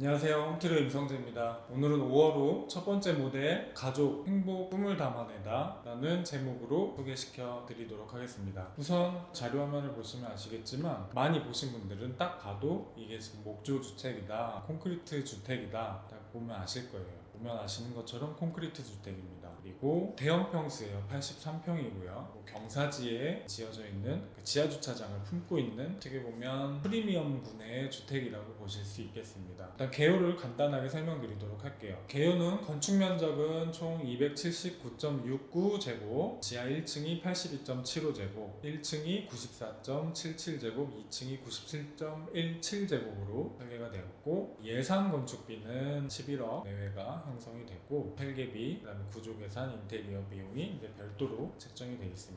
안녕하세요, 홈트리 임성재입니다. 오늘은 5월호 첫 번째 모델 가족 행복 꿈을 담아내다 라는 제목으로 소개시켜 드리도록 하겠습니다. 우선 자료 화면을 보시면 아시겠지만 많이 보신 분들은 딱 봐도 이게 지금 목조 주택이다, 콘크리트 주택이다 딱 보면 아실 거예요. 보면 아시는 것처럼 콘크리트 주택입니다. 그리고 대형 평수예요. 83평이고요. 경사지에 지어져 있는 그 지하 주차장을 품고 있는, 어떻게 보면 프리미엄군의 주택이라고 보실 수 있겠습니다. 일단 개요를 간단하게 설명드리도록 할게요. 개요는 건축 면적은 총 279.69제곱, 지하 1층이 82.75제곱, 1층이 94.77제곱, 2층이 97.17제곱으로 설계가 되었고, 예상 건축비는 11억 내외가 형성이 되고, 설계비, 그다음에 구조 계산, 인테리어 비용이 이제 별도로 책정이 되어 있습니다.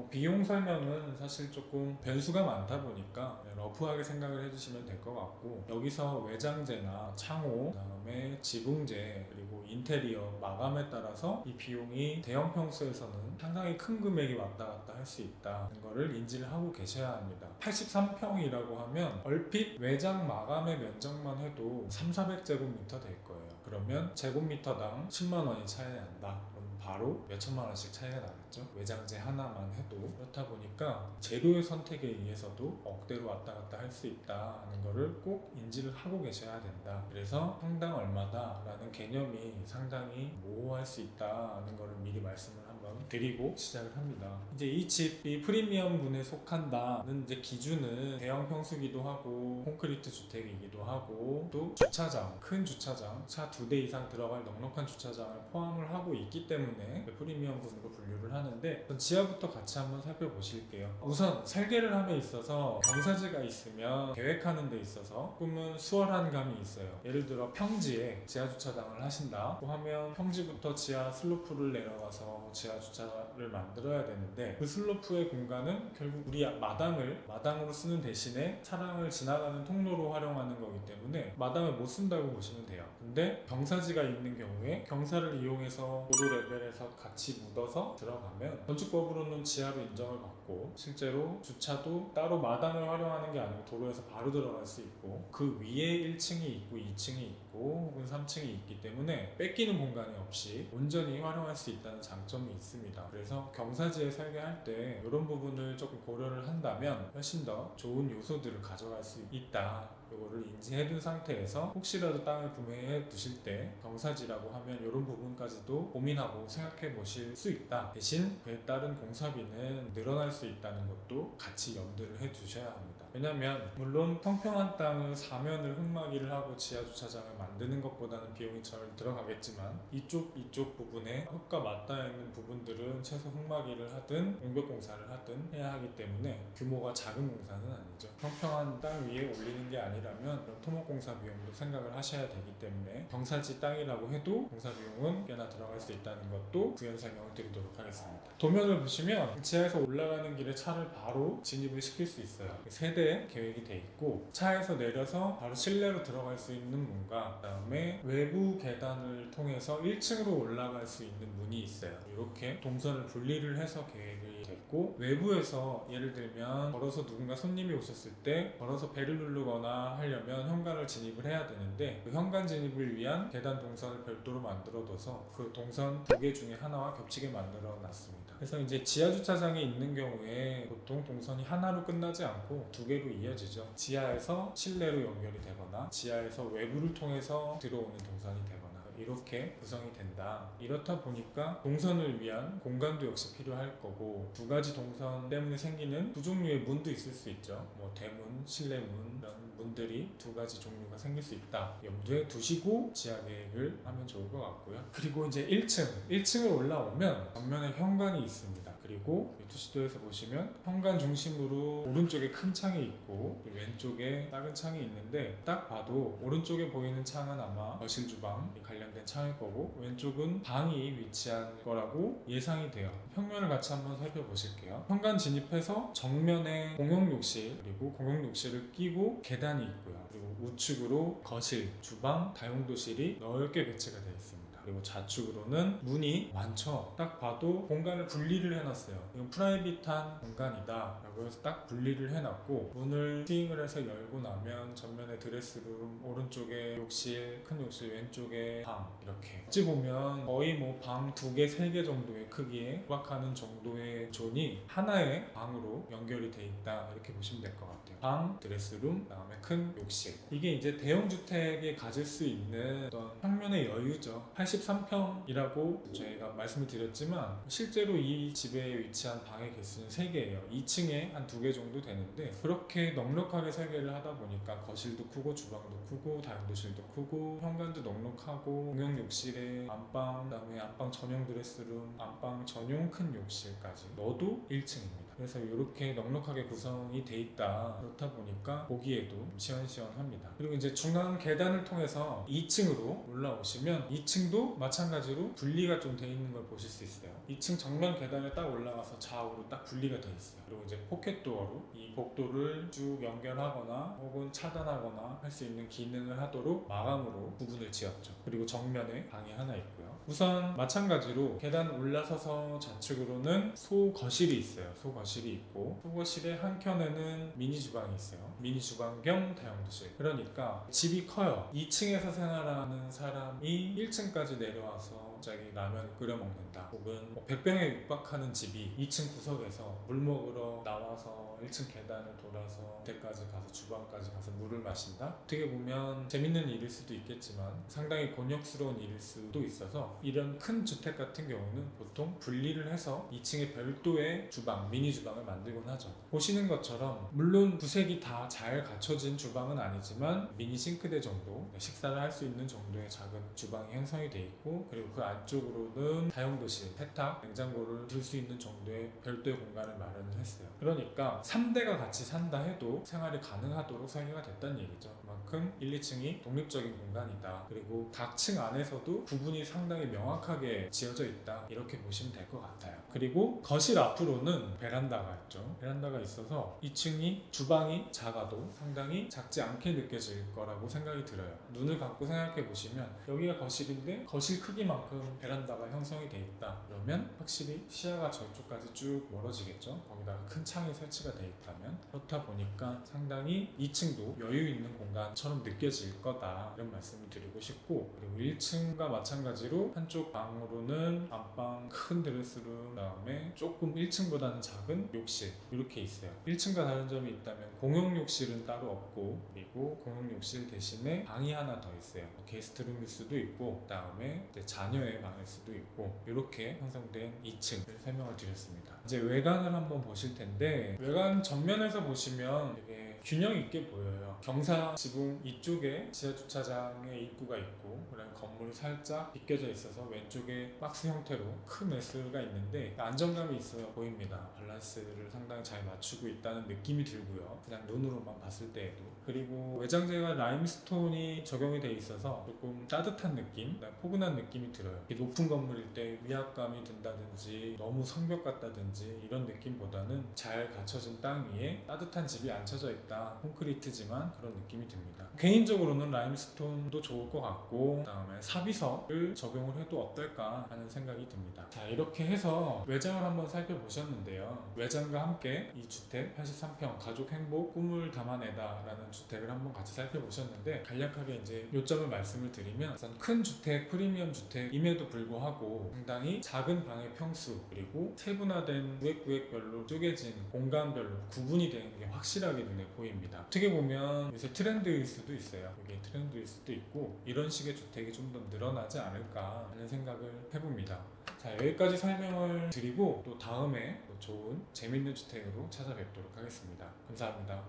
비용 설명은 사실 조금 변수가 많다 보니까 러프하게 생각을 해주시면 될 것 같고, 여기서 외장재나 창호, 그다음에 지붕재, 그리고 인테리어, 마감에 따라서 이 비용이 대형 평수에서는 상당히 큰 금액이 왔다 갔다 할 수 있다는 거를 인지를 하고 계셔야 합니다. 83평이라고 하면 얼핏 외장 마감의 면적만 해도 3,400제곱미터 될 거예요. 그러면 제곱미터당 10만 원이 차이 난다. 그럼 바로 몇천만 원씩 차이가 나겠죠. 외장재 하나만 해도. 그렇다 보니까 재료의 선택에 의해서도 억대로 왔다 갔다 할 수 있다는 거를 꼭 인지를 하고 계셔야 된다. 그래서 평당 얼마다 라는 개념이 상당히 모호할 수 있다는 거를 미리 말씀을 한번 드리고 시작을 합니다. 이제 이 집이 프리미엄군에 속한다는 이제 기준은 대형 평수기도 하고 콘크리트 주택이기도 하고, 또 주차장, 큰 주차장, 차 2대 이상 들어갈 넉넉한 주차장을 포함을 하고 있기 때문에 프리미엄군으로 분류를 하는데, 지하부터 같이 한번 살펴보실게요. 우선 설계를 함에 있어서 경사지가 있으면 계획하는 데 있어서 조금은 수월한 감이 있어요. 예를 들어 평지에 지하 주차장을 하신다고 하면 평지부터 지하 슬로프를 내려가서 지하 주차를 만들어야 되는데, 그 슬로프의 공간은 결국 우리 마당으로 쓰는 대신에 차량을 지나가는 통로로 활용하는 거기 때문에 마당을 못 쓴다고 보시면 돼요. 근데 경사지가 있는 경우에 경사를 이용해서 도로 레벨에서 같이 묻어서 들어가면 건축법으로는 지하로 인정을 받고, 실제로 주차도 따로 마당을 활용하는 게 아니고 도로에서 바로 들어갈 수 있고, 그 위에 1층이 있고 2층이 있고 혹은 3층이 있기 때문에 뺏기는 공간이 없이 온전히 활용할 수 있다는 장점이 있습니다. 그래서 경사지에 설계할 때 이런 부분을 조금 고려를 한다면 훨씬 더 좋은 요소들을 가져갈 수 있다. 이거를 인지해둔 상태에서 혹시라도 땅을 구매해 두실 때 경사지라고 하면 이런 부분까지도 고민하고 생각해 보실 수 있다. 대신 그에 따른 공사비는 늘어날 수 있다는 것도 같이 염두를 해 두셔야 합니다. 왜냐면 물론 평평한 땅을 사면을 흙막이를 하고 지하 주차장을 만드는 것보다는 비용이 잘 들어가겠지만, 이쪽 부분에 흙과 맞닿아 있는 부분들은 최소 흙막이를 하든 용벽 공사를 하든 해야 하기 때문에 규모가 작은 공사는 아니죠. 평평한 땅 위에 올리는 게 아니라면 그런 토목공사 비용도 생각을 하셔야 되기 때문에, 경사지 땅이라고 해도 공사 비용은 꽤나 들어갈 수 있다는 것도 부연 설명을 드리도록 하겠습니다. 도면을 보시면 지하에서 올라가는 길에 차를 바로 진입을 시킬 수 있어요. 세대 계획이 돼 있고, 차에서 내려서 바로 실내로 들어갈 수 있는 문과, 그 다음에 외부 계단을 통해서 1층으로 올라갈 수 있는 문이 있어요. 이렇게 동선을 분리를 해서 계획이 됐고, 외부에서 예를 들면 걸어서 누군가 손님이 오셨을 때 걸어서 벨을 누르거나 하려면 현관을 진입을 해야 되는데, 그 현관 진입을 위한 계단 동선을 별도로 만들어둬서 그 동선 2개 중에 하나와 겹치게 만들어 놨습니다. 그래서 이제 지하 주차장에 있는 경우에 보통 동선이 하나로 끝나지 않고 2개로 이어지죠. 지하에서 실내로 연결이 되거나 지하에서 외부를 통해서 들어오는 동선이 되거나 이렇게 구성이 된다. 이렇다 보니까 동선을 위한 공간도 역시 필요할 거고, 2가지 동선 때문에 생기는 두 종류의 문도 있을 수 있죠. 대문, 실내문, 이런 문들이 2가지 종류가 생길 수 있다. 염두에 두시고 지하 계획을 하면 좋을 것 같고요. 그리고 이제 1층을 올라오면 전면에 현관이 있습니다. 그리고 유튜시도에서 보시면 현관 중심으로 오른쪽에 큰 창이 있고 왼쪽에 작은 창이 있는데, 딱 봐도 오른쪽에 보이는 창은 아마 거실 주방이 관련된 창일 거고, 왼쪽은 방이 위치한 거라고 예상이 돼요. 평면을 같이 한번 살펴보실게요. 현관 진입해서 정면에 공용욕실, 그리고 공용욕실을 끼고 계단이 있고요. 그리고 우측으로 거실, 주방, 다용도실이 넓게 배치가 되어 있습니다. 그리고 좌측으로는 문이 많죠. 딱 봐도 공간을 분리를 해놨어요. 이건 프라이빗한 공간이다 라고 해서 딱 분리를 해놨고, 문을 스윙을 해서 열고 나면 전면에 드레스룸, 오른쪽에 욕실, 큰 욕실, 왼쪽에 방, 이렇게 어찌 보면 거의 뭐 방 2개, 3개 정도의 크기에 육박하는 정도의 존이 하나의 방으로 연결이 돼 있다, 이렇게 보시면 될 것 같아요. 방, 드레스룸, 그다음에 큰 욕실. 이게 이제 대형주택에 가질 수 있는 어떤 평면의 여유죠. 83평이라고 저희가 말씀을 드렸지만 실제로 이 집에 위치한 방의 개수는 3개예요. 2층에 한 2개 정도 되는데, 그렇게 넉넉하게 설계를 하다 보니까 거실도 크고 주방도 크고 다용도실도 크고 현관도 넉넉하고 공용 욕실에 안방, 그다음에 안방 전용 드레스룸, 안방 전용 큰 욕실까지 넣어도 1층입니다. 그래서 이렇게 넉넉하게 구성이 돼 있다. 그렇다 보니까 보기에도 시원시원합니다. 그리고 이제 중앙 계단을 통해서 2층으로 올라오시면 2층도 마찬가지로 분리가 좀 돼 있는 걸 보실 수 있어요. 2층 정면 계단을 딱 올라가서 좌우로 딱 분리가 돼 있어요. 그리고 이제 포켓도어로 이 복도를 쭉 연결하거나 혹은 차단하거나 할 수 있는 기능을 하도록 마감으로 구분을 지었죠. 그리고 정면에 방이 하나 있고요. 우선 마찬가지로 계단 올라서서 좌측으로는 소거실이 있어요. 소거실이 있고, 소거실의 한켠에는 미니 주방이 있어요. 미니 주방 겸 다용도실. 그러니까 집이 커요. 2층에서 생활하는 사람이 1층까지 내려와서 갑자기 라면을 끓여 먹는다, 혹은 100병에 육박하는 집이 2층 구석에서 물 먹으러 나와서 1층 계단을 돌아서 그때까지 가서 주방까지 가서 물을 마신다? 어떻게 보면 재밌는 일일 수도 있겠지만 상당히 곤욕스러운 일일 수도 있어서, 이런 큰 주택 같은 경우는 보통 분리를 해서 2층에 별도의 주방, 미니 주방을 만들곤 하죠. 보시는 것처럼 물론 구색이 다 잘 갖춰진 주방은 아니지만 미니 싱크대 정도, 식사를 할 수 있는 정도의 작은 주방이 형성이 돼 있고, 그리고 그 안쪽으로는 다용도실, 세탁, 냉장고를 둘 수 있는 정도의 별도의 공간을 마련을 했어요. 그러니까 3대가 같이 산다 해도 생활이 가능하도록 설계가 됐다는 얘기죠. 그만큼 1, 2층이 독립적인 공간이다. 그리고 각 층 안에서도 구분이 상당히 명확하게 지어져 있다, 이렇게 보시면 될 것 같아요. 그리고 거실 앞으로는 베란다가 있죠. 베란다가 있어서 2층이 주방이 작아도 상당히 작지 않게 느껴질 거라고 생각이 들어요. 눈을 감고 생각해 보시면 여기가 거실인데 거실 크기만큼 베란다가 형성이 돼 있다, 그러면 확실히 시야가 저쪽까지 쭉 멀어지겠죠. 거기다가 큰 창이 설치가 돼 있다면. 그렇다 보니까 상당히 2층도 여유 있는 공간처럼 느껴질 거다, 이런 말씀을 드리고 싶고, 그리고 1층과 마찬가지로 한쪽 방으로는 안방, 큰 드레스룸, 그다음에 조금 1층보다는 작은 욕실, 이렇게 있어요. 1층과 다른 점이 있다면 공용 욕실은 따로 없고, 그리고 공용 욕실 대신에 방이 하나 더 있어요. 게스트룸일 수도 있고, 그다음에 자녀의 방일 수도 있고, 이렇게 형성된 2층을 설명을 드렸습니다. 이제 외관을 한번 보실 텐데, 외관 정면에서 보시면 되게 균형 있게 보여요. 경사 지붕 이쪽에 지하주차장의 입구가 있고, 그다음에 건물이 살짝 비껴져 있어서 왼쪽에 박스 형태로 큰 매스가 있는데 안정감이 있어 보입니다. 밸런스를 상당히 잘 맞추고 있다는 느낌이 들고요. 그냥 눈으로만 봤을 때에도. 그리고 외장재가 라임스톤이 적용이 돼 있어서 조금 따뜻한 느낌, 포근한 느낌이 들어요. 높은 건물일 때 위압감이 든다든지 너무 성벽 같다든지 이런 느낌보다는 잘 갖춰진 땅 위에 따뜻한 집이 앉혀져 있다, 콘크리트지만 그런 느낌이 듭니다. 개인적으로는 라임스톤도 좋을 것 같고, 그다음에 사비석을 적용을 해도 어떨까 하는 생각이 듭니다. 자, 이렇게 해서 외장을 한번 살펴보셨는데요. 외장과 함께 이 주택 83평 가족 행복 꿈을 담아내다 라는 주택을 한번 같이 살펴보셨는데, 간략하게 이제 요점을 말씀을 드리면, 우선 큰 주택, 프리미엄 주택임에도 불구하고 상당히 작은 방의 평수, 그리고 세분화된 구획구획별로 쪼개진 공간별로 구분이 되는 게 확실하게 눈에 보입니다. 어떻게 보면 요새 트렌드일 수도 있어요. 이게 트렌드일 수도 있고, 이런 식의 주택이 좀 더 늘어나지 않을까 하는 생각을 해봅니다. 자, 여기까지 설명을 드리고 또 다음에 또 좋은 재밌는 주택으로 찾아뵙도록 하겠습니다. 감사합니다.